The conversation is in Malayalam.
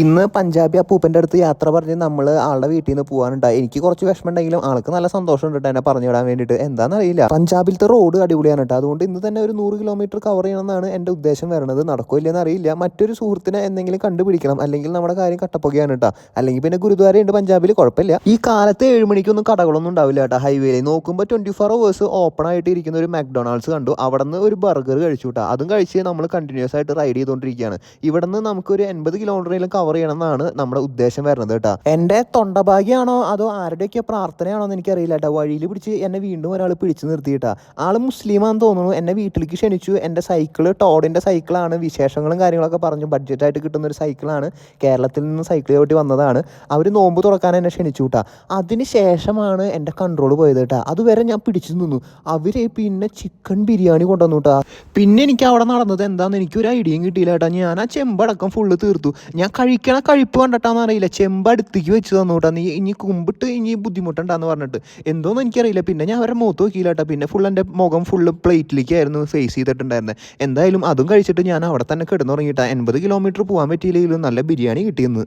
ഇന്ന് പഞ്ചാബി അപ്പൂപ്പൻ്റെ അടുത്ത് യാത്ര പറഞ്ഞ് നമ്മൾ ആളുടെ വീട്ടിൽ നിന്ന് പോകാനുണ്ടായി. എനിക്ക് കുറച്ച് വിഷമമുണ്ടെങ്കിലും ആൾക്ക് നല്ല സന്തോഷമുണ്ട് കേട്ടോ എന്നെ പറഞ്ഞു വിടാൻ വേണ്ടിയിട്ട്. എന്താണെന്നറിയില്ല, പഞ്ചാബിലത്തെ റോഡ് അടിപൊളിയാണ് കേട്ടോ. അതുകൊണ്ട് ഇന്ന് തന്നെ ഒരു 100 കിലോമീറ്റർ കവർ ചെയ്യണമെന്നാണ് എൻ്റെ ഉദ്ദേശം വരുന്നത്. നടക്കോ ഇല്ലെന്ന് അറിയില്ല. മറ്റൊരു സുഹൃത്തിനെ എന്തെങ്കിലും കണ്ടുപിടിക്കണം, അല്ലെങ്കിൽ നമ്മുടെ കാര്യം കട്ടപ്പൊക്കെയാണ് കേട്ടോ. അല്ലെങ്കിൽ പിന്നെ ഗുരുദ്വാരയുണ്ട് പഞ്ചാബിൽ, കുഴപ്പമില്ല. ഈ കാലത്ത് 7 മണിക്കൊന്നും കടകളൊന്നും ഉണ്ടാവില്ല കേട്ടോ ഹൈവേയിൽ. നോക്കുമ്പോൾ 24 hours ഓപ്പൺ ആയിട്ട് ഇരിക്കുന്ന ഒരു മക്ഡൊണാൾഡ്സ് കണ്ടു. അവിടെ നിന്ന് ഒരു ബർഗർ കഴിച്ചു കേട്ടോ. അതും കഴിച്ച് നമ്മൾ കണ്ടിന്യൂസ് ആയിട്ട് റൈഡ് ചെയ്തുകൊണ്ടിരിക്കുകയാണ്. ഇവിടെ നിന്ന് നമുക്കൊരു 80 കിലോമീറ്ററിലും കവർ ചെയ്യണം എന്നാണ് നമ്മുടെ ഉദ്ദേശം വരുന്നത് കേട്ടോ. എൻ്റെ തൊണ്ടഭാഗ്യമാണോ അതോ ആരുടെയൊക്കെ പ്രാർത്ഥനയാണോ എന്ന് എനിക്കറിയില്ല കേട്ടോ. വഴിയിൽ പിടിച്ച് എന്നെ വീണ്ടും ഒരാൾ പിടിച്ച് നിർത്തിയിട്ടാ. ആൾ മുസ്ലിമാണെന്ന് തോന്നുന്നു. എന്നെ വീട്ടിലേക്ക് ക്ഷണിച്ചു. എൻ്റെ സൈക്കിള് ടോഡിൻ്റെ സൈക്കിളാണ്. വിശേഷങ്ങളും കാര്യങ്ങളൊക്കെ പറഞ്ഞു. ബഡ്ജറ്റായിട്ട് കിട്ടുന്ന ഒരു സൈക്കിളാണ്. കേരളത്തിൽ നിന്ന് സൈക്കിൾ ചവിട്ടി വന്നതാണ്. അവർ നോമ്പ് തുറക്കാൻ എന്നെ ക്ഷണിച്ചു കേട്ടോ. അതിന് ശേഷമാണ് എൻ്റെ കൺട്രോൾ പോയത് കേട്ടോ. അതുവരെ ഞാൻ പിടിച്ചു നിന്നു. അവർ പിന്നെ ചിക്കൻ ബിരിയാണി കൊണ്ടുവന്നു കേട്ടോ. പിന്നെ എനിക്ക് അവിടെ നടന്നത് എന്താണെന്ന് എനിക്കൊരു ഐഡിയയും കിട്ടിയില്ല കേട്ടോ. ഞാൻ ആ ചെമ്പടക്കം ഫുള്ള് തീർത്തു. ഞാൻ കഴിക്കണ കഴിപ്പ് കണ്ടിട്ടാന്ന് അറിയില്ല, ചെമ്പ് അടുത്തേക്ക് വെച്ച് തന്നു കേട്ടോ. നീ ഇനി കുമ്പിട്ട് ഇനി ബുദ്ധിമുട്ടുണ്ടാന്ന് പറഞ്ഞിട്ട്. എന്തോന്നും എനിക്കറിയില്ല. പിന്നെ ഞാൻ അവരുടെ മുഖത്ത് നോക്കിയില്ല കേട്ടോ. പിന്നെ ഫുൾ എൻ്റെ മുഖം ഫുള്ള് പ്ലേറ്റിലേക്കായിരുന്നു ഫേസ് ചെയ്തിട്ടുണ്ടായിരുന്നത്. എന്തായാലും അതും കഴിച്ചിട്ട് ഞാൻ അവിടെ തന്നെ കിടന്നുറങ്ങിയിട്ടാ. 80 കിലോമീറ്റർ പോകാൻ പറ്റിയില്ലെങ്കിലും നല്ല ബിരിയാണി കിട്ടിയെന്ന്.